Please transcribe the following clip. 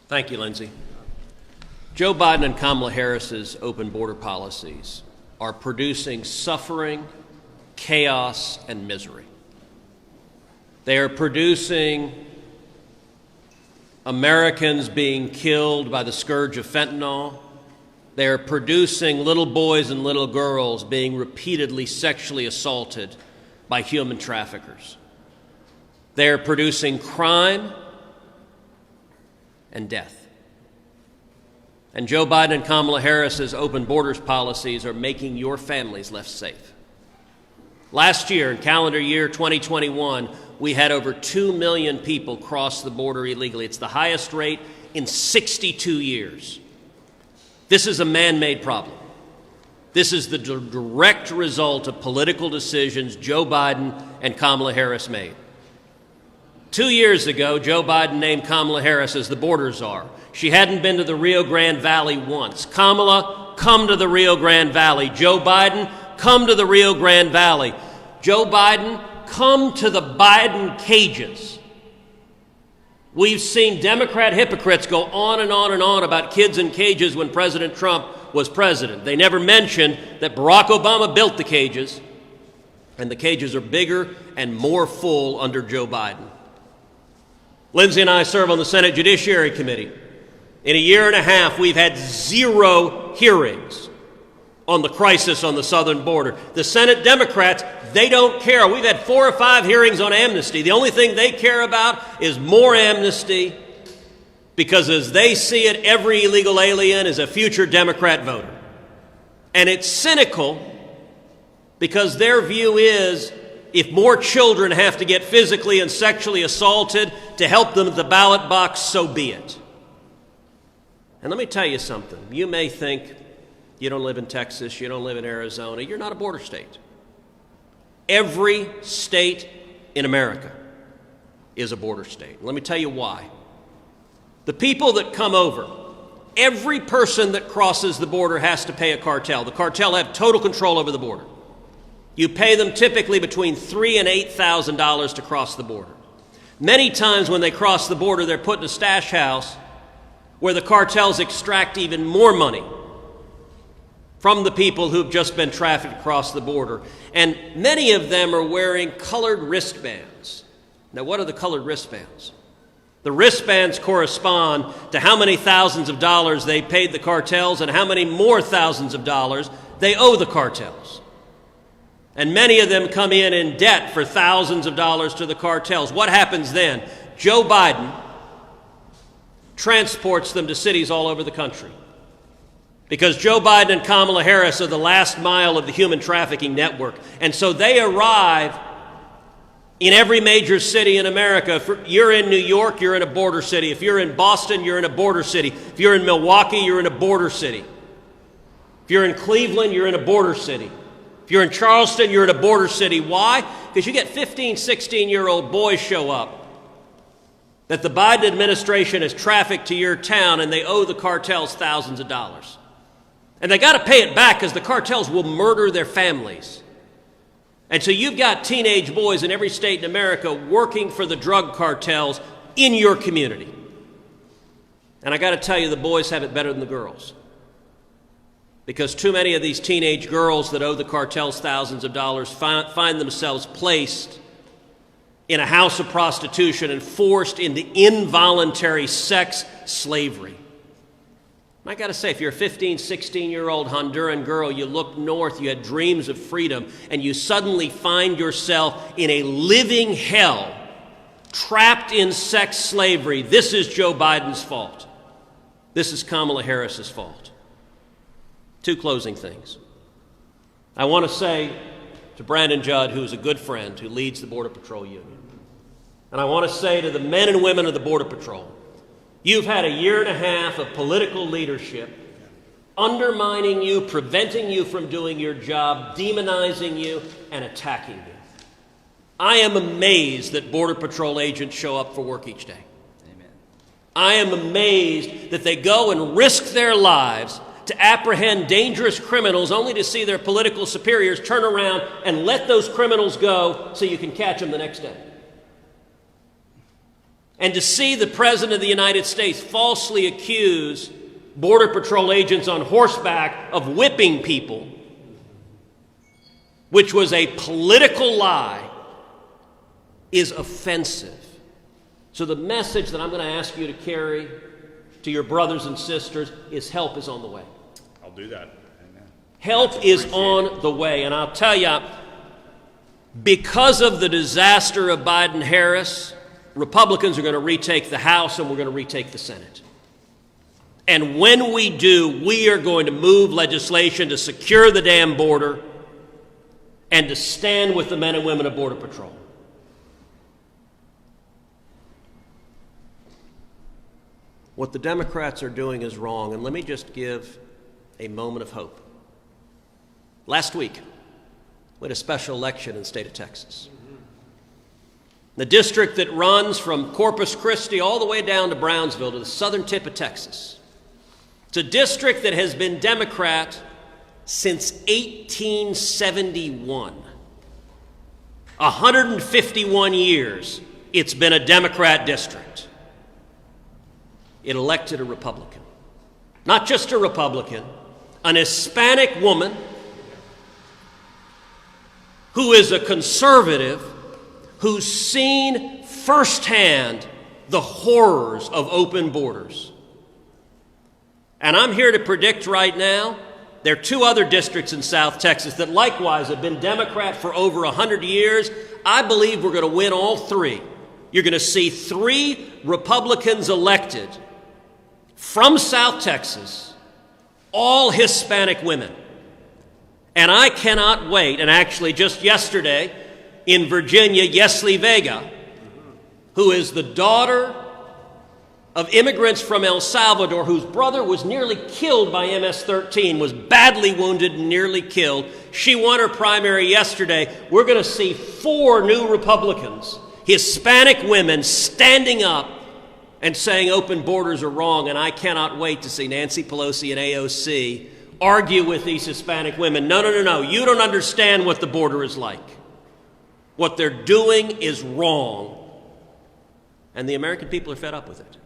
Thank you, Lindsay. Joe Biden and Kamala Harris's open border policies are producing suffering, chaos, and misery. They are producing Americans being killed by the scourge of fentanyl. They are producing little boys and little girls being repeatedly sexually assaulted by human traffickers. They are producing crime and death. And Joe Biden and Kamala Harris's open borders policies are making your families less safe. Last year, in calendar year 2021, we had over 2 million people cross the border illegally. It's the highest rate in 62 years. This is a man-made problem. This is the direct result of political decisions Joe Biden and Kamala Harris made. 2 years ago, Joe Biden named Kamala Harris as the border czar. She hadn't been to the Rio Grande Valley once. Kamala, come to the Rio Grande Valley. Joe Biden, come to the Rio Grande Valley. Joe Biden, come to the Biden cages. We've seen Democrat hypocrites go on and on and on about kids in cages when President Trump was president. They never mentioned that Barack Obama built the cages, and the cages are bigger and more full under Joe Biden. Lindsay and I serve on the Senate Judiciary Committee. In a year and a half, we've had 0 hearings on the crisis on the southern border. The Senate Democrats, they don't care. We've had 4 or 5 hearings on amnesty. The only thing they care about is more amnesty, because as they see it, every illegal alien is a future Democrat voter. And it's cynical because their view is if more children have to get physically and sexually assaulted to help them at the ballot box, so be it. And let me tell you something. You may think you don't live in Texas, you don't live in Arizona, you're not a border state. Every state in America is a border state. Let me tell you why. The people that come over, every person that crosses the border has to pay a cartel. The cartel have total control over the border. You pay them typically between $3,000 and $8,000 to cross the border. Many times when they cross the border, they're put in a stash house where the cartels extract even more money from the people who've just been trafficked across the border. And many of them are wearing colored wristbands. Now, what are the colored wristbands? The wristbands correspond to how many thousands of dollars they paid the cartels and how many more thousands of dollars they owe the cartels. And many of them come in debt for thousands of dollars to the cartels. What happens then? Joe Biden transports them to cities all over the country. Because Joe Biden and Kamala Harris are the last mile of the human trafficking network. And so they arrive in every major city in America. If you're in New York, you're in a border city. If you're in Boston, you're in a border city. If you're in Milwaukee, you're in a border city. If you're in Cleveland, you're in a border city. If you're in Charleston, you're in a border city. Why? Because you get 15, 16-year-old boys show up that the Biden administration has trafficked to your town, and they owe the cartels thousands of dollars. And they got to pay it back because the cartels will murder their families. And so you've got teenage boys in every state in America working for the drug cartels in your community. And I got to tell you, the boys have it better than the girls. Because too many of these teenage girls that owe the cartels thousands of dollars find themselves placed in a house of prostitution and forced into involuntary sex slavery. And I got to say, if you're a 15, 16-year-old Honduran girl, you look north, you had dreams of freedom, and you suddenly find yourself in a living hell, trapped in sex slavery, this is Joe Biden's fault. This is Kamala Harris's fault. 2 closing things. I want to say to Brandon Judd, who is a good friend, who leads the Border Patrol Union, and I want to say to the men and women of the Border Patrol, you've had a year and a half of political leadership undermining you, preventing you from doing your job, demonizing you, and attacking you. I am amazed that Border Patrol agents show up for work each day. Amen. I am amazed that they go and risk their lives to apprehend dangerous criminals only to see their political superiors turn around and let those criminals go so you can catch them the next day. And to see the President of the United States falsely accuse Border Patrol agents on horseback of whipping people, which was a political lie, is offensive. So the message that I'm going to ask you to carry to your brothers and sisters is help is on the way. I'll do that. Help is on the way. And I'll tell you, because of the disaster of Biden-Harris, Republicans are going to retake the House and we're going to retake the Senate. And when we do, we are going to move legislation to secure the damn border and to stand with the men and women of Border Patrol. What the Democrats are doing is wrong, and let me just give a moment of hope. Last week, we had a special election in the state of Texas. The district that runs from Corpus Christi all the way down to Brownsville, to the southern tip of Texas. It's a district that has been Democrat since 1871. 151 years it's been a Democrat district. It elected a Republican. Not just a Republican, an Hispanic woman who is a conservative, who's seen firsthand the horrors of open borders. And I'm here to predict right now, there are two other districts in South Texas that likewise have been Democrat for over 100 years. I believe we're going to win all three. You're going to see 3 Republicans elected from South Texas, all Hispanic women. And I cannot wait. And actually, just yesterday in Virginia, Yesli Vega, who is the daughter of immigrants from El Salvador, whose brother was nearly killed by MS-13, was badly wounded and nearly killed. She won her primary yesterday. We're going to see 4 new Republicans, Hispanic women, standing up and saying open borders are wrong. And I cannot wait to see Nancy Pelosi and AOC argue with these Hispanic women. No. You don't understand what the border is like. What they're doing is wrong. And the American people are fed up with it.